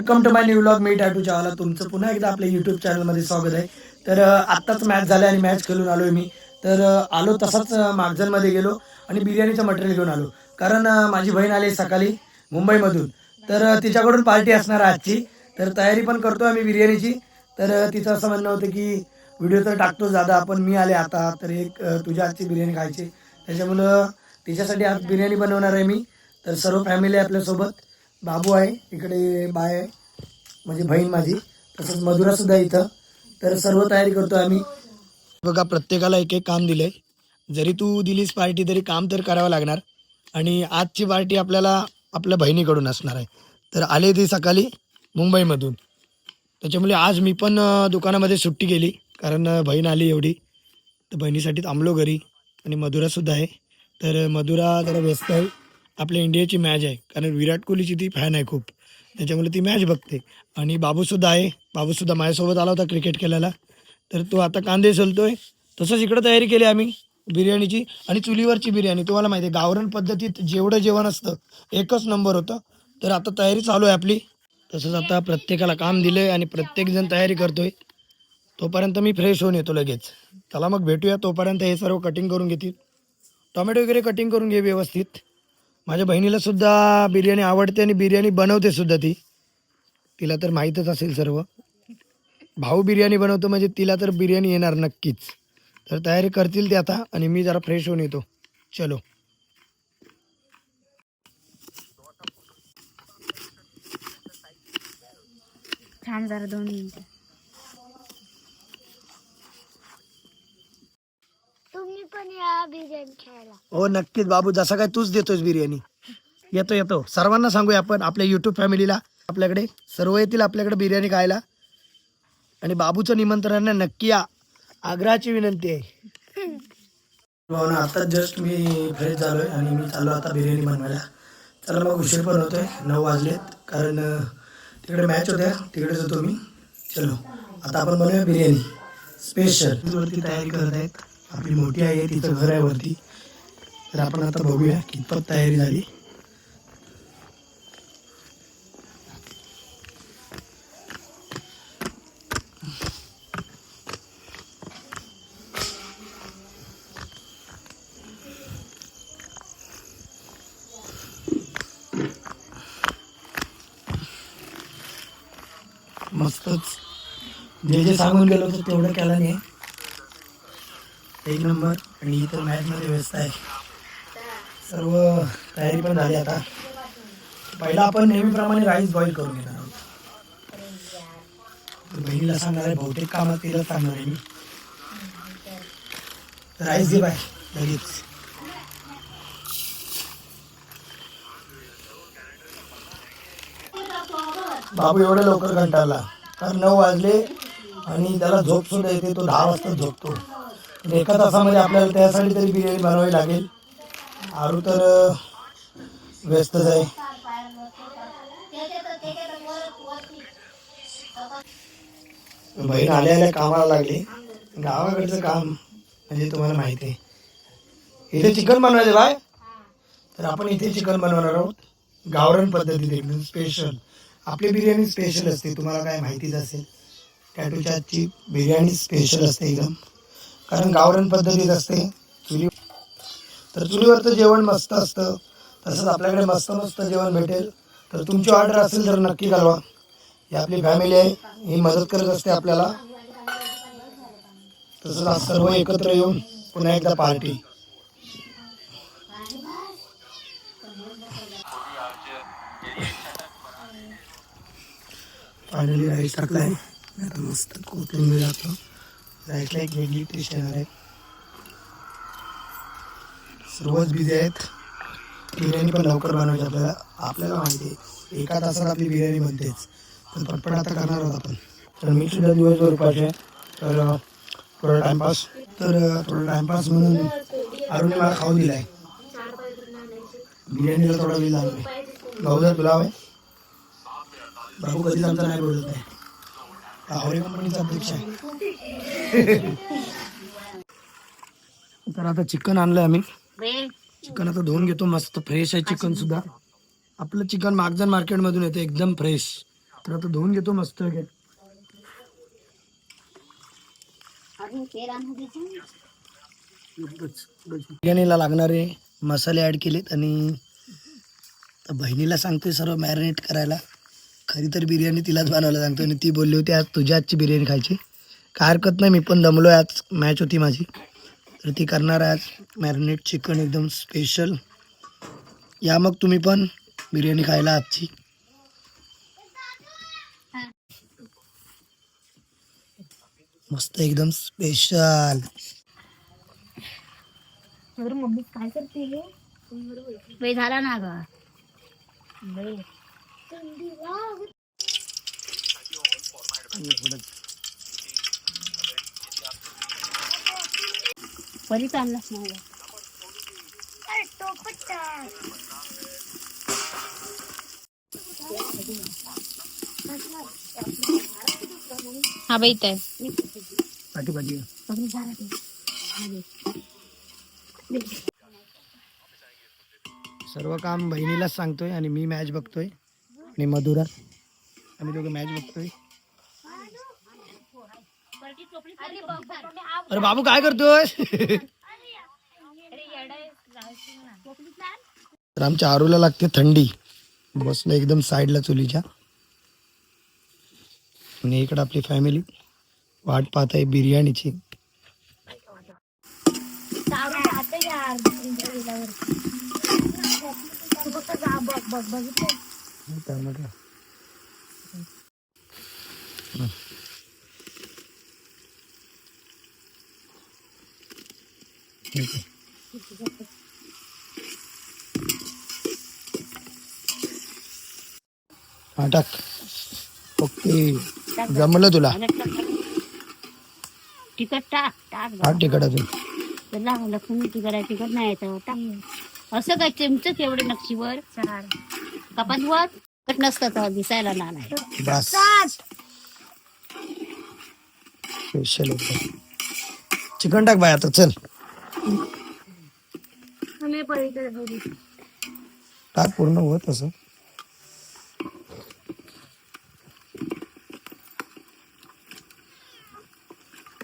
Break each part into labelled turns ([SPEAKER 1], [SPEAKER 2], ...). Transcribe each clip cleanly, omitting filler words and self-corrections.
[SPEAKER 1] Welcome to my new vlog. मी टॅटू चावला. तुमचं पुन्हा एकदा आपल्या यूट्यूब चॅनलमध्ये स्वागत आहे. तर आत्ताच मॅच झाले आणि मॅच खेळून आलोय मी. तर आलो तसाच मागझनमध्ये गेलो आणि बिर्याणीचं मटेरियल घेऊन आलो. कारण माझी बहीण आली सकाळी मुंबईमधून. तर तिच्याकडून पार्टी असणार आजची. तर तयारी पण करतो आम्ही बिर्याणीची. तर तिचं असं म्हणणं होतं की व्हिडिओ तर टाकतोच दादा, पण मी आले आता तर एक तुझ्या हातची बिर्याणी खायची. त्याच्यामुळं तिच्यासाठी आज बिर्याणी बनवणार आहे मी. तर सर्व फॅमिली आपल्यासोबत. बाबू आहे इकडे, बाय आहे म्हणजे बहीण माझी, तसंच मधुरा सुद्धा इथं. तर सर्व तयारी करतो आम्ही. बघा, प्रत्येकाला एक एक काम दिलंय. जरी तू दिलीस पार्टी तरी काम तर करावं लागणार. आणि आजची पार्टी आपल्याला आपल्या बहिणीकडून असणार आहे. तर आले ती सकाळी मुंबईमधून. त्याच्यामुळे आज मी पण दुकानामध्ये सुट्टी केली, कारण बहीण आली एवढी. तर बहिणीसाठी थांबलो घरी. आणि मधुरासुद्धा आहे. तर मधुरा जरा व्यस्त आहे. आपल्या इंडियाची मॅच आहे, कारण विराट कोहलीची ती फॅन आहे खूप. त्याच्यामुळे ती मॅच बघते. आणि बाबूसुद्धा आहे. बाबूसुद्धा माझ्यासोबत आला होता क्रिकेट खेळायला. तर तो आता कांदे सोलतोय. तसंच इकडं तयारी केली आम्ही बिर्याणीची. आणि चुलीवरची बिर्याणी तुम्हाला माहिती आहे, गावरान पद्धतीत जेवढं जेवण असतं एकच नंबर होतं. तर आता तयारी चालू आहे आपली. तसंच आता प्रत्येकाला काम दिलं आहे आणि प्रत्येकजण तयारी करतोय. तोपर्यंत मी फ्रेश होऊन येतो लगेच. चला मग भेटूया. तोपर्यंत हे सर्व कटिंग करून घेतील. टोमॅटो वगैरे कटिंग करून घे व्यवस्थित. माझ्या बहिणीला सुद्धा बिर्याणी आवडते आणि बिर्याणी बनवते सुद्धा ती. तिला तर माहीतच असेल सर्व. भाऊ बिर्याणी बनवतो म्हणजे तिला तर बिर्याणी येणार नक्कीच. तर तयारी करतील ते आता आणि मी जरा फ्रेश होऊन येतो. चलो.
[SPEAKER 2] थांब जरा 2 मिनिटं. तुम्ही पण या बिर्याणी खायला.
[SPEAKER 1] हो नक्कीच बाबू, जसं काय तूच देतोस बिर्याणी. येतो येतो. सर्वांना सांगूया आपण, आपल्या यूट्यूब फॅमिलीला. आपल्याकडे सर्व येतील आपल्याकडे बिर्याणी खायला. आणि बाबूचं निमंत्रण आहे, नक्की या. आग्रहाची विनंती आहे. आता जस्ट मी फ्रेश झालोय आणि मी चाललो आता बिर्याणी बनवायला. चला मग, उशीर पण होतोय, 9 वाजलेत. कारण तिकडे मॅच होत्या, तिकडेच होतो मी. चलो आता आपण बनवूया बिर्याणी स्पेशल. वरती तयारी करत आहेत. आपली मोठी आई आहे, तिचं घर आहे वरती. तर आपण आता बघूया कितपत तयारी झाली. मस्तच. जे जे सांगून गेलो होतं तेवढं केलं नाही. एक नंबर. आणि इतर मॅचमध्ये व्यस्त आहे. सर्व तयारी पण झाली आता. पहिला आपण नेहमीप्रमाणे राईस बॉईल करून घेणार आहोत. तर बहिणीला सांगणार आहे, बहुतेक कामात तिला सांगणार आहे मी. राईस घे बाय लगेच. बाबू एवढ्या लवकर कंटाळला, कारण 9 वाजले आणि त्याला झोप सुद्धा येते. तो 10 वाजता झोपतो. तर एका तासामध्ये आपल्याला त्यासाठी तरी बिर्याणी बनवावी लागेल. आरू तर व्यस्तच आहे. बहीण आल्या आल्या कामाला लागली. गावाकडचं काम म्हणजे तुम्हाला माहिती आहे. इथे चिकन बनवायचं बाय. तर आपण इथे चिकन बनवणार आहोत, गावरान पद्धतीने एकदम स्पेशल. आपली बिर्याणी स्पेशल असते, तुम्हाला काय माहितीच असेल. टॅटूच्या आजची बिर्याणी स्पेशल असते एकदम, कारण गावरान पद्धतीत असते. चुली तर चुलीवरचं जेवण मस्त असतं. तसंच आपल्याकडे मस्त मस्त जेवण भेटेल. तर तुमची ऑर्डर असेल तर नक्की कळवा. ही आपली फॅमिली आहे, ही मदत करत असते आपल्याला. तसंच आज सर्व एकत्र येऊन पुन्हा एकदा पार्टी. फायनली राईस टाकलाय. आता मस्त कोथिंबीर जातो. राईसला एक वेगळी टेस्ट येणार आहे. सर्वच बिझी आहेत. बिर्याणी पण लवकर बनवायची आपल्याला. आपल्याला माहिती आहे, एका तासात आपली बिर्याणी बनतेच. पण पटपट आता करणार आहोत आपण. तर मी सुद्धा दिवसभर उपाशी आहे. तर थोडा टाइमपास. तर थोडा टाइमपास म्हणून अरुणने मला खाऊ दिलाय. बिर्याणीला थोडा वेळ लागलाय. भाऊचा पुलाव आहे. बाबू कधीच आमचा नाही बोलत आहे. आवरे कंपनीचा अध्यक्ष आहे. तर आता चिकन आणलंय आम्ही. चिकन आता धुवून घेतो. मस्त फ्रेश आहे चिकन सुद्धा. आपलं चिकन मागजन मार्केटमधून येतं, एकदम फ्रेश. तर आता धुवून घेतो मस्त घे. बिर्याणीला लागणारे मसाले ॲड केलेत आणि तर बहिणीला सांगतोय सर्व मॅरिनेट करायला. खरी तर बिर्याणी तिलाच बनवायला सांगतोय आणि ती बोलली होती आज तुझ्या हातची बिर्याणी खायची. काय हरकत नाही, मी पण दमलोय, आज मॅच होती माझी. तर ती करणार आहे आज मॅरिनेट चिकन एकदम स्पेशल. या मग तुम्ही पण बिर्याणी खायला आजची. मस्त एकदम स्पेशल.
[SPEAKER 2] मम्मी काय करते गे झाला ना ग. परीच आणलास नाही. हा बाई तर
[SPEAKER 1] पाठी पाठी सर्व काम बहिणीलाच सांगतोय आणि मी मॅच बघतोय आणि मधुरा आम्ही दोघं मॅच बघतोय. अरे बाबू काय करतोय? तर आमच्या आरूला लागते थंडी. बसलं एकदम साईडला चुलीच्या आणि इकडे आपली फॅमिली वाट पाहत आहे बिर्याणीची. हा टाक. ओके जमलं तुला.
[SPEAKER 2] तिकट टाक टाक
[SPEAKER 1] हा तिकट अजून
[SPEAKER 2] त्याला लक्ष्मी तिकट तिकट नाही येतं टाक. असं काय चिमचं केवढे नक्षीवर कपातवर कट नसतं तर दिसायला ना नाही.
[SPEAKER 1] बस स्पेशल चिकन टाक बाय आता चल. टाक पूर्ण होत असं.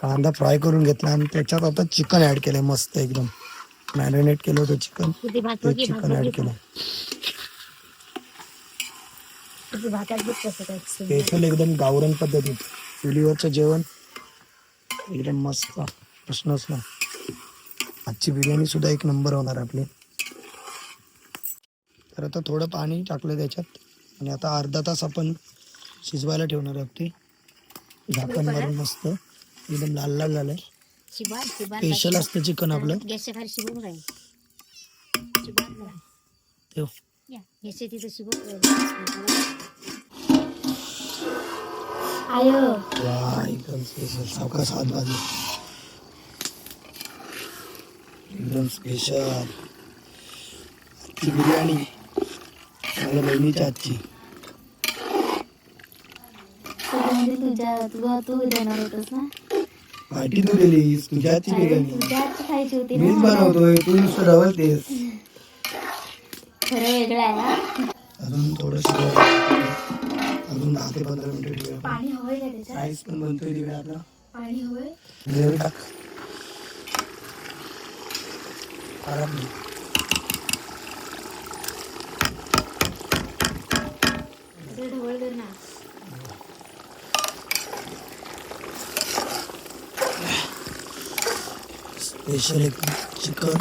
[SPEAKER 1] कांदा फ्राय करून घेतला आणि त्याच्यात आता चिकन ऍड केलंय. मस्त एकदम मॅरिनेट केलं होतं चिकन. चिकन ऍड केलं स्पेशल एकदम गावरान पद्धतीत. चुलीवरचं जेवण एकदम मस्त. प्रश्नच ना. आजची बिर्याणी सुद्धा एक नंबर होणार आपली. तर आता थोडं पाणी टाकलं त्याच्यात आणि आता अर्धा तास आपण शिजवायला ठेवणार आहोत. ते झाकण मारून मस्त एकदम लाल लाल झालंय. स्पेशल असतं चिकन आपलं.
[SPEAKER 2] गॅसच्या खाली शिबून राहील.
[SPEAKER 1] ठेव.
[SPEAKER 2] गॅसच्या तिथं शिबून
[SPEAKER 1] वा एकदम स्पेशल. सावकाश हात भाजी एकदम स्पेशल. आजची बिर्याणी माझ्या बहिणीच्या हातची.
[SPEAKER 2] तू देणार होतस ना.
[SPEAKER 1] पार्टी तू दिलीस. तुझ्या हातची बिर्याणी
[SPEAKER 2] खायची होती
[SPEAKER 1] मीच बनवतोय. तू नुसतं रवलतेस.
[SPEAKER 2] खरं वेगळं आहे.
[SPEAKER 1] अजून थोडस अजून 10 ते 15 मिनिटं ठेवूया.
[SPEAKER 2] पाणी हवंय का त्याच्यात.
[SPEAKER 1] राईस पण बनतोय तिकडे आपला.
[SPEAKER 2] पाणी हवंय.
[SPEAKER 1] जेवण टाक. खराब नाही.
[SPEAKER 2] ढवळ कर ना.
[SPEAKER 1] स्पेशल एकदम चिकन.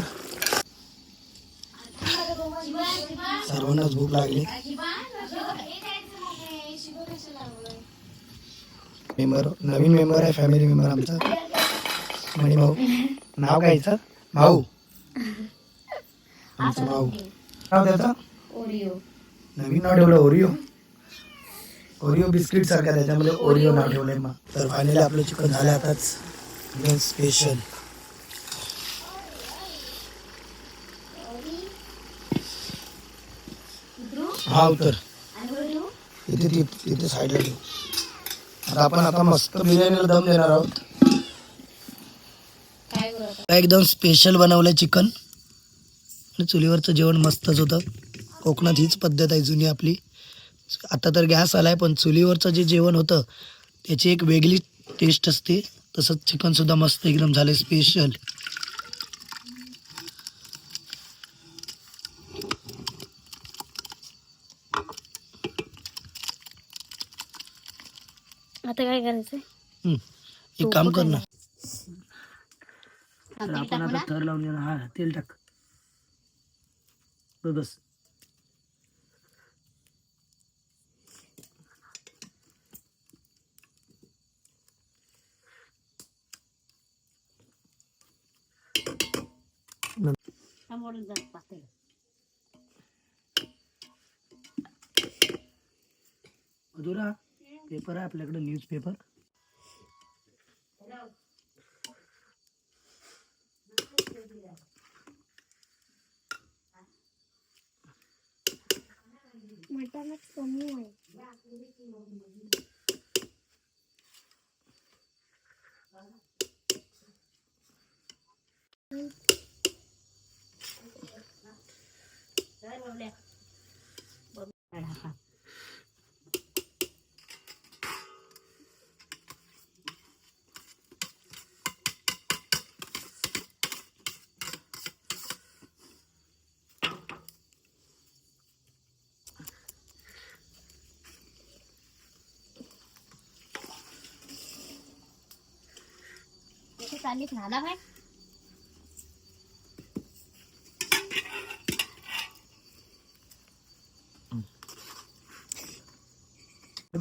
[SPEAKER 1] सर्वांनाच भूक लागली. नवीन मेंबर आहे फॅमिली मेंबर आमचा मणी भाऊ. नाव काय हिचं? भाऊ. आमचा भाऊ. नाव त्याचा
[SPEAKER 2] ओरिओ.
[SPEAKER 1] नवीन नाव ठेवलं ओरिओ. ओरिओ बिस्किट सारखा त्याच्यामध्ये ओरिओ नाव ठेवलंय. मग तर फायनली आपलं चिकन झालं आताच एकदम स्पेशल. हा उतर इथे साईडला ठेव. आता आपण मस्त बिर्याणीला दम देणार आहोत. एकदम स्पेशल बनवलंय चिकन आणि चुलीवरचं जेवण मस्तच होतं. कोकणात हीच पद्धत आहे जुनी आपली. आता तर गॅस आलाय, पण चुलीवरचं जे जेवण होतं त्याची एक वेगळी टेस्ट असते. तसंच चिकन सुद्धा मस्त एकदम झाले स्पेशल.
[SPEAKER 3] आता काय करायचं?
[SPEAKER 1] एक काम कर ना, तर
[SPEAKER 2] तेल
[SPEAKER 1] आपण
[SPEAKER 2] टाकू
[SPEAKER 1] आता
[SPEAKER 2] ना?
[SPEAKER 1] थर लावून देणार. हा तेल टाक बस.
[SPEAKER 2] हा, मोडून जा पातेलं.
[SPEAKER 1] मधुरा, पेपर आहे आपल्याकडे, न्यूज पेपर.
[SPEAKER 3] मटणच कमी आहे.
[SPEAKER 2] चालली झाला काय?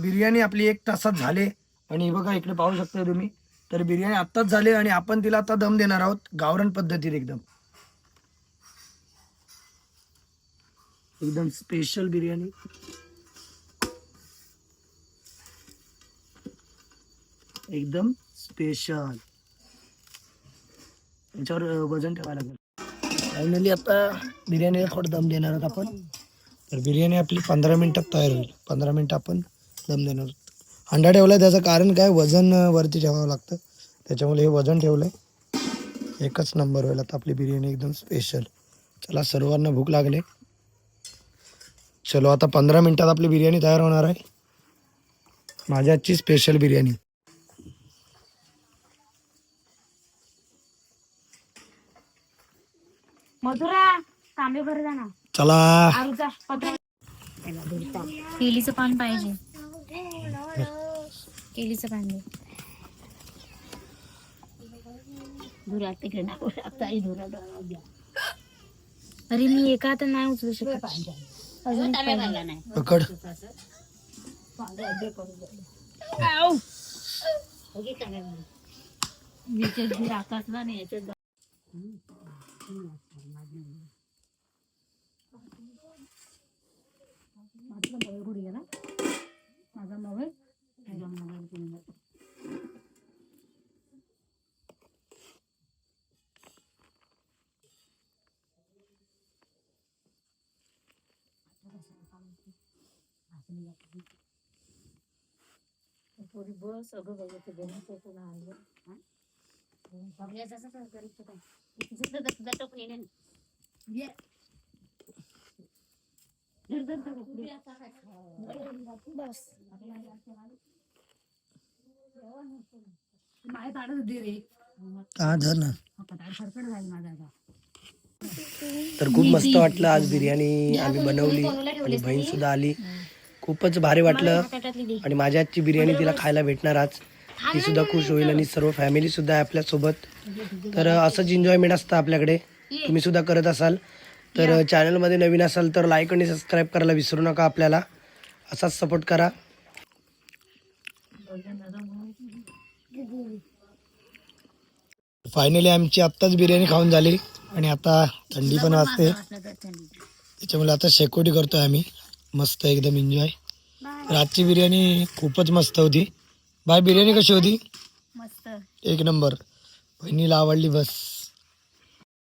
[SPEAKER 1] बिर्याणी आपली 1 तासात झाले आणि बघा इकडे पाहू शकता तुम्ही. तर बिर्याणी आत्ताच झाली आणि आपण तिला आता दम देणार आहोत गावरान पद्धतीत. एकदम एकदम स्पेशल बिर्याणी. एकदम स्पेशल. याच्यावर वजन ठेवायला लागेल. फायनली आता बिर्याणीला थोडं दम देणार आहोत आपण. तर बिर्याणी आपली 15 मिनिटात तयार होईल. 15 मिनिटं आपण दम देणार आहोत. अंडा ठेवला त्याचं कारण काय, वजन वरती ठेवावं लागतं, त्याच्यामुळे हे वजन ठेवलंय. एकच नंबर होईल आता आपली बिर्याणी एकदम स्पेशल. चला, सर्वांना भूक लागले. चलो, आता 15 मिनिटात आपली बिर्याणी तयार होणार आहे. माझ्या आजची स्पेशल बिर्याणी.
[SPEAKER 3] मधुरा, तांबे भर जा ना.
[SPEAKER 1] चला,
[SPEAKER 3] आरूचा पत्र. केलीचं पान पाहिजे. केलीचं पान दे.
[SPEAKER 2] धुरा तिकडे टाकू शकता. धुरा द्या.
[SPEAKER 3] अरे मी एका हातात नाही उचलू शकत.
[SPEAKER 2] अजून तांब्या भरला नाही.
[SPEAKER 1] पकड.
[SPEAKER 2] आकाशला नाही याच्यात. माझा मोबाईल बस अगं बघायचं
[SPEAKER 1] तर खूप मस्त वाटलं. आज बिर्याणी आम्ही बनवली आणि बहीण सुद्धा आली. खूपच भारी वाटलं आणि माझ्या आजची बिर्याणी तिला खायला भेटणार आज. ती सुद्धा खुश होईल आणि सर्व फॅमिली सुद्धा आहे आपल्यासोबत. तर असंच एन्जॉयमेंट असतं आपल्याकडे. तुम्ही सुद्धा करत असाल तर चॅनलमध्ये नवीन असाल तर लाईक आणि सबस्क्राईब करायला विसरू नका. आपल्याला असाच सपोर्ट करा. फायनली आमची आत्ताच बिर्याणी खाऊन झाली आणि आता थंडी पण वाजते, त्याच्यामुळे आता शेकोटी करतोय आम्ही. मस्त एकदम एन्जॉय. आजची बिर्याणी खूपच मस्त होती. बाय, बिर्याणी कशी होती?
[SPEAKER 3] मस्त.
[SPEAKER 1] एक नंबर. बहिणीला आवडली बस.